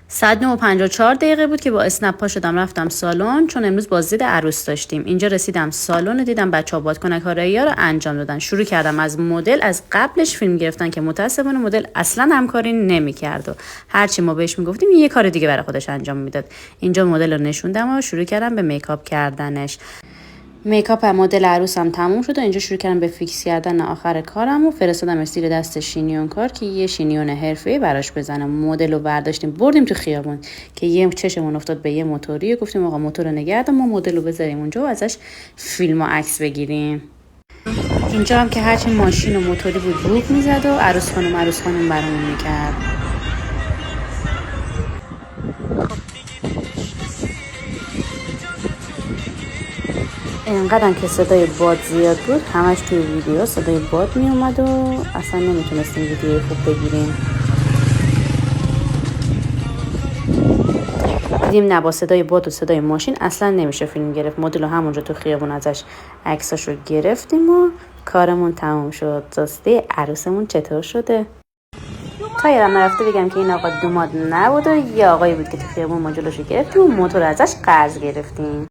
ساعت 9:54 بود که با اسنپ پا شدم رفتم سالن، چون امروز بازدید عروس داشتیم. اینجا رسیدم سالن و دیدم بچه‌ها بادکنک ها رو انجام دادن. شروع کردم از مدل، از قبلش فیلم گرفتن که متأسفانه مدل اصلا همکاری نمی‌کرد و هرچی ما بهش میگفتیم یه کار دیگه برای خودش انجام میداد. اینجا مدل رو نشوندم و شروع کردم به میکاپ کردنش. میکاپ مدل عروسم تموم شد و اینجا شروع کردم به فیکس کردن آخر کارم و فرستادم استیل دست شینیون کار که یه شینیون حرفه‌ای براش بزنم. مدل رو برداشتیم بردیم تو خیابون که یه چشمون افتاد به یه موتوری، گفتیم آقا موتور رو نگه دار، ما مدل رو بذاریم اونجا و ازش فیلم و عکس بگیریم. اینجا هم که هرچی ماشین و موتوری بود بوق میزد و عروس خانم برامون میکرد. اینقدر که صدای باد زیاد بود همش توی ویدیو صدای باد می اومد و اصلا نمیتونستیم ویدیو خوب بگیریم. دیدیم نه، با صدای باد و صدای ماشین اصلا نمیشه فیلم گرفت. مدل رو همونجا تو خیابون ازش عکساشو گرفتیم و کارمون تموم شد. راستی عروسمون چطور شده؟ تا یادم نرفته بگم که این آقا دوماد نبود و یه آقایی بود که تو خیابون ما جلوشو گرفتیم و موتور ازش قرض گرفتیم.